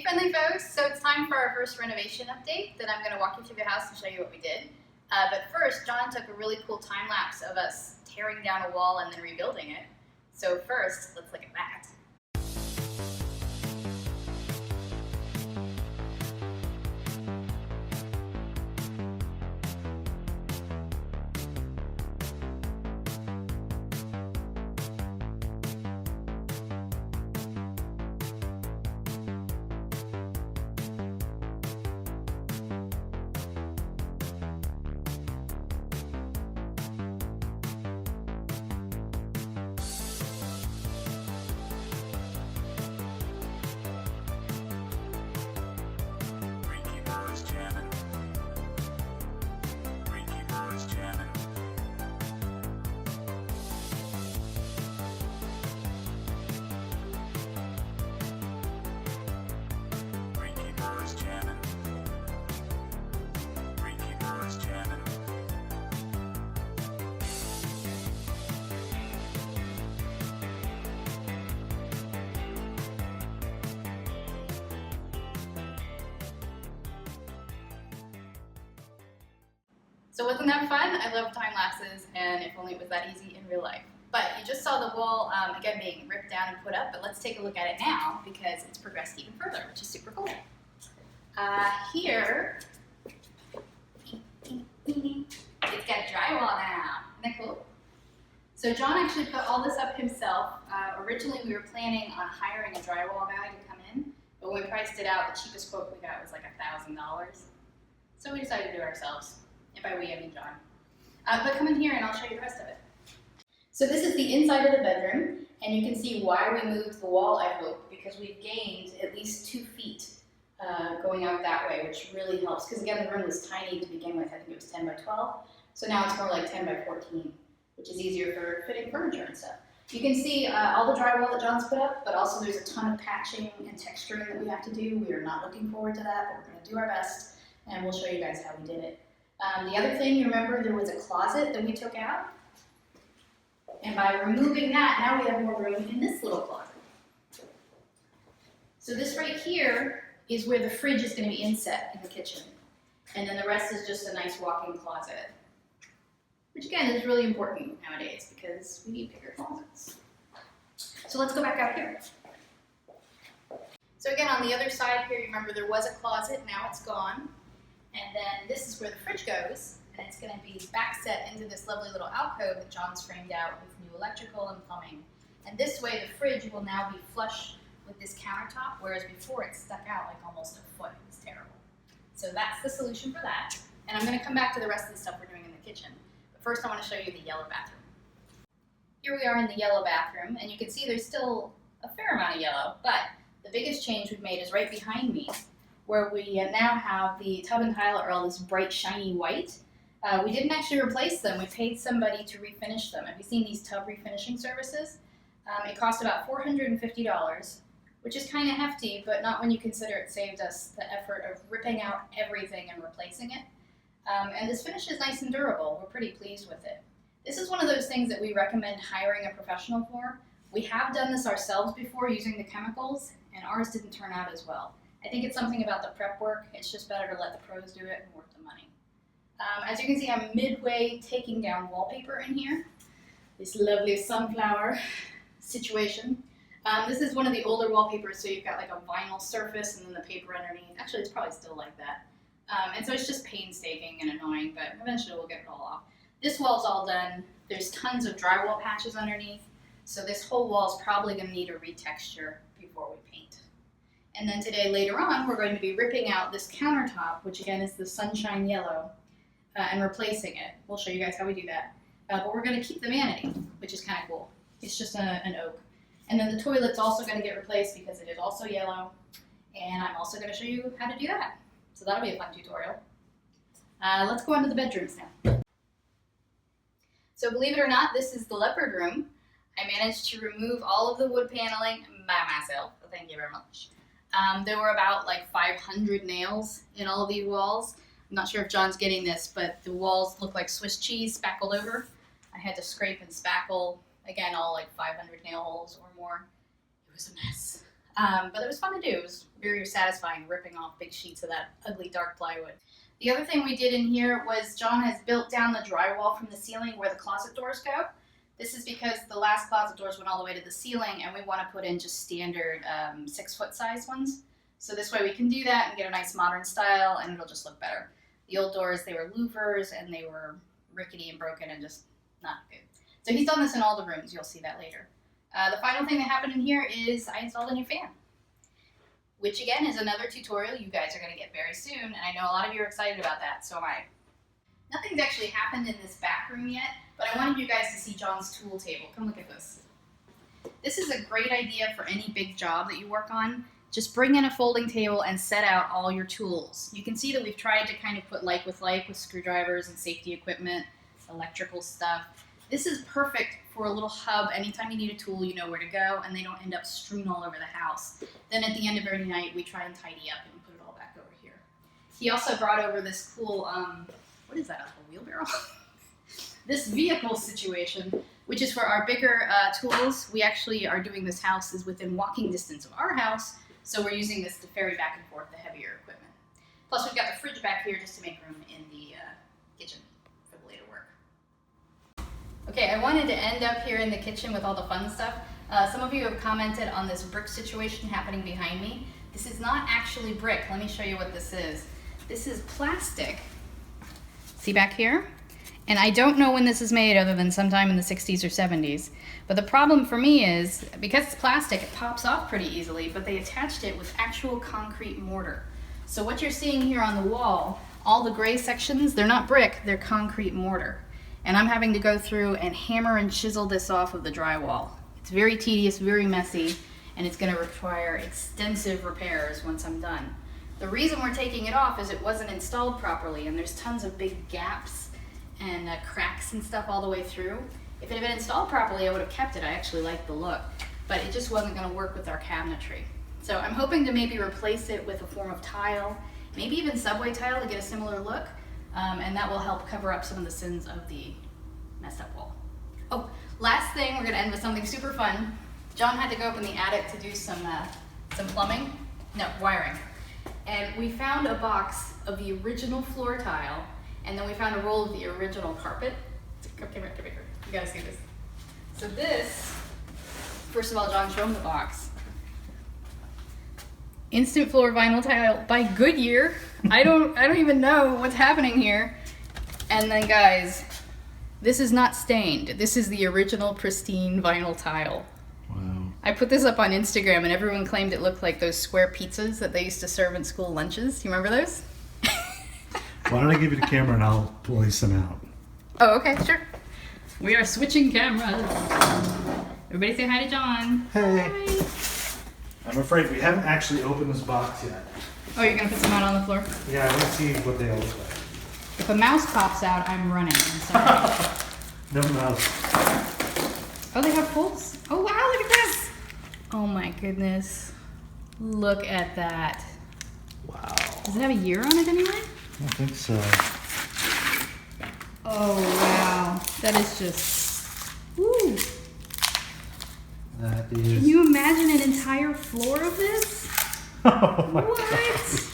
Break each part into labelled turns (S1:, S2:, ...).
S1: friendly folks, so it's time for our first renovation update that I'm going to walk you through the house and show you what we did. But first, John took a really cool time lapse of us tearing down a wall and then rebuilding it. So first, let's look at that. So wasn't that fun? I love time lapses, and if only it was that easy in real life. But you just saw the wall, again, being ripped down and put up, but let's take a look at it now because it's progressed even further, which is super cool. Here, it's got drywall now. Isn't that cool? So John actually put all this up himself. Originally, we were planning on hiring a drywall guy to come in, but when we priced it out, the cheapest quote we got was like $1,000. So we decided to do it ourselves. And by we, I mean John. But come in here and I'll show you the rest of it. So this is the inside of the bedroom, and you can see why we moved the wall, I hope, because we've gained at least 2 feet going out that way, which really helps. Because again, the room was tiny to begin with. I think it was 10 by 12. So now it's more like 10 by 14, which is easier for fitting furniture and stuff. You can see all the drywall that John's put up, but also there's a ton of patching and texturing that we have to do. We are not looking forward to that, but we're going to do our best, and we'll show you guys how we did it. The other thing, you remember there was a closet that we took out, and by removing that, now we have more room in this little closet. So this right here is where the fridge is going to be inset in the kitchen, and then the rest is just a nice walk-in closet, which again is really important nowadays because we need bigger closets. So let's go back out here. So again, on the other side here, you remember there was a closet, now it's gone. And then this is where the fridge goes, and it's going to be back set into this lovely little alcove that John's framed out with new electrical and plumbing. And this way the fridge will now be flush with this countertop, whereas before it stuck out like almost a foot. It was terrible. So that's the solution for that. And I'm going to come back to the rest of the stuff we're doing in the kitchen. But first I want to show you the yellow bathroom. Here we are in the yellow bathroom, and you can see there's still a fair amount of yellow, but the biggest change we've made is right behind me, where we now have the tub and tile are all this bright, shiny white. We didn't actually replace them. We paid somebody to refinish them. Have you seen these tub refinishing services? It cost about $450, which is kind of hefty, but not when you consider it saved us the effort of ripping out everything and replacing it. And this finish is nice and durable. We're pretty pleased with it. This is one of those things that we recommend hiring a professional for. We have done this ourselves before using the chemicals, and ours didn't turn out as well. I think it's something about the prep work. It's just better to let the pros do it and work the money. As you can see, I'm midway taking down wallpaper in here. This lovely sunflower situation. This is one of the older wallpapers, so you've got like a vinyl surface and then the paper underneath. Actually, it's probably still like that. And so it's just painstaking and annoying, but eventually we'll get it all off. This wall's all done. There's tons of drywall patches underneath, so this whole wall's probably going to need a retexture before we paint. And then today, later on, we're going to be ripping out this countertop, which again is the sunshine yellow, and replacing it. We'll show you guys how we do that. But we're going to keep the vanity, which is kind of cool. It's just an oak. And then the toilet's also going to get replaced because it is also yellow. And I'm also going to show you how to do that. So that'll be a fun tutorial. Let's go on to the bedrooms now. So believe it or not, this is the leopard room. I managed to remove all of the wood paneling by myself. Thank you very much. There were about like 500 nails in all of these walls. I'm not sure if John's getting this, but the walls look like Swiss cheese spackled over. I had to scrape and spackle, again, all like 500 nail holes or more. It was a mess. But it was fun to do. It was very satisfying ripping off big sheets of that ugly dark plywood. The other thing we did in here was John has built down the drywall from the ceiling where the closet doors go. This is because the last closet doors went all the way to the ceiling and we want to put in just standard 6-foot size ones. So this way we can do that and get a nice modern style and it'll just look better. The old doors, they were louvers and they were rickety and broken and just not good. So he's done this in all the rooms. You'll see that later. The final thing that happened in here is I installed a new fan, which again is another tutorial you guys are going to get very soon, and I know a lot of you are excited about that, so am I. Nothing's actually happened in this back room yet, but I wanted you guys to see John's tool table. Come look at this. This is a great idea for any big job that you work on. Just bring in a folding table and set out all your tools. You can see that we've tried to kind of put like with screwdrivers and safety equipment, electrical stuff. This is perfect for a little hub. Anytime you need a tool, you know where to go, and they don't end up strewn all over the house. Then at the end of every night, we try and tidy up and put it all back over here. He also brought over this cool, what is that, a wheelbarrow? This vehicle situation, which is for our bigger tools. We actually are doing this house is within walking distance of our house, so we're using this to ferry back and forth the heavier equipment. Plus, we've got the fridge back here just to make room in the kitchen for the later work. Okay, I wanted to end up here in the kitchen with all the fun stuff. Some of you have commented on this brick situation happening behind me. This is not actually brick. Let me show you what this is. This is plastic. See back here? And I don't know when this is made other than sometime in the 60s or 70s. But the problem for me is, because it's plastic, it pops off pretty easily, but they attached it with actual concrete mortar. So what you're seeing here on the wall, all the gray sections, they're not brick, they're concrete mortar. And I'm having to go through and hammer and chisel this off of the drywall. It's very tedious, very messy, and it's going to require extensive repairs once I'm done. The reason we're taking it off is it wasn't installed properly, and there's tons of big gaps and cracks and stuff all the way through. If it had been installed properly, I would have kept it. I actually like the look, but it just wasn't going to work with our cabinetry. So I'm hoping to maybe replace it with a form of tile, maybe even subway tile to get a similar look. And that will help cover up some of the sins of the messed up wall. Oh, last thing, we're gonna end with something super fun. John had to go up in the attic to do some plumbing, no, wiring. And we found a box of the original floor tile, and then we found a roll of the original carpet. Come here, you gotta see this. So this, first of all, John, show him the box. Instant floor vinyl tile by Goodyear. I don't even know what's happening here. And then guys, this is not stained. This is the original pristine vinyl tile.
S2: Wow.
S1: I put this up on Instagram and everyone claimed it looked like those square pizzas that they used to serve in school lunches. You remember those?
S2: Why don't I give you the camera and I'll pull some out.
S1: Oh, okay, sure. We are switching cameras. Everybody say hi to John.
S2: Hey.
S1: Hi.
S2: I'm afraid we haven't actually opened this box yet.
S1: Oh, you're gonna put some out on the floor?
S2: Yeah, I want to see what they all look like.
S1: If a mouse pops out, I'm running. I'm sorry.
S2: No mouse.
S1: Oh, they have pulls. Oh, wow, look at this. Oh my goodness. Look at that.
S2: Wow.
S1: Does it have a year on it anyway?
S2: I don't think so.
S1: Oh, wow. That is just, woo.
S2: That
S1: Can
S2: is.
S1: you imagine an entire floor of this?
S2: Oh my
S1: What?
S2: gosh.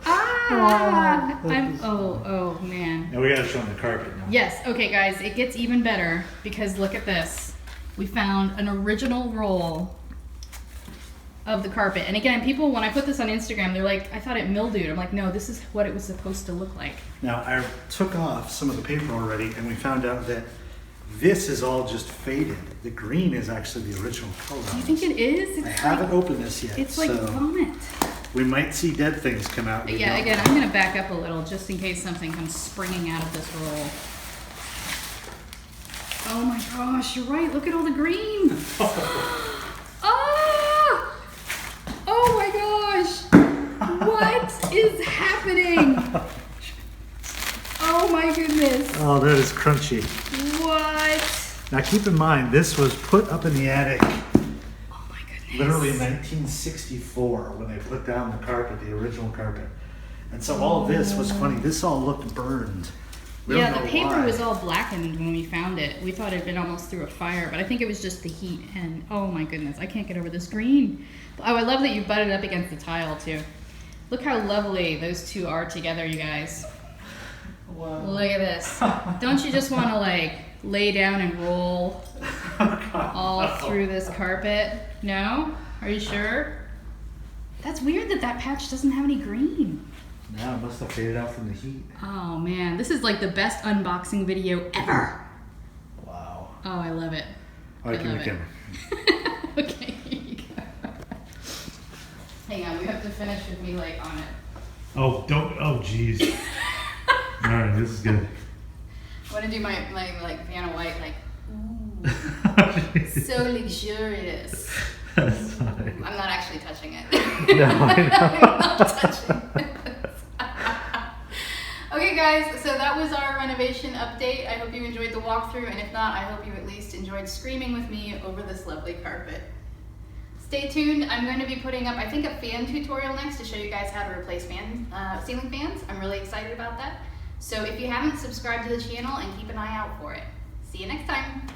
S1: Ah!
S2: Wow.
S1: Oh man.
S2: Now we gotta show them the carpet now.
S1: Yes, okay guys, it gets even better because look at this. We found an original roll of the carpet. And again, people, when I put this on Instagram, they're like, I thought it mildewed. I'm like, no, this is what it was supposed to look like.
S2: Now I took off some of the paper already and we found out that this is all just faded. The green is actually the original color.
S1: Do you think it is?
S2: I haven't opened this yet.
S1: It's like vomit.
S2: We might see dead things come out.
S1: But yeah, again, I'm gonna back up a little just in case something comes springing out of this roll. Oh my gosh, you're right. Look at all the green. Ah! Oh my gosh. What is happening? Oh my goodness.
S2: Oh, that is crunchy.
S1: What?
S2: Now keep in mind, this was put up in the attic
S1: Oh my goodness.
S2: literally in 1964 when they put down the carpet, the original carpet. And so all of this was funny. This all looked burned We
S1: Yeah,
S2: don't
S1: the
S2: know
S1: paper
S2: why.
S1: was all blackened when we found it. We thought it had been almost through a fire, but I think it was just the heat. And oh my goodness, I can't get over this green. Oh, I love that you butted up against the tile too. Look how lovely those two are together, you guys.
S3: Wow.
S1: Look at this. Don't you just want to like lay down and roll all through this carpet? No? Are you sure? That's weird that that patch doesn't have any green.
S2: No, it must have faded out from the heat.
S1: Oh man, this is like the best unboxing video ever.
S2: Wow.
S1: Oh, I love it.
S2: All right,
S1: I
S2: give me
S1: love
S2: the
S1: it.
S2: camera.
S1: Okay, here you go. Hang on, we have to finish with me like on it.
S2: Oh, don't. Oh, jeez. All right, this is good.
S1: I want to do my like Vanna White, like, ooh, so luxurious.
S2: That's fine.
S1: I'm not actually touching it.
S2: No, I know.
S1: I'm not touching it. Okay guys, so that was our renovation update. I hope you enjoyed the walkthrough, and if not, I hope you at least enjoyed screaming with me over this lovely carpet. Stay tuned. I'm going to be putting up, I think, a fan tutorial next to show you guys how to replace ceiling fans. I'm really excited about that. So if you haven't, subscribe to the channel and keep an eye out for it. See you next time.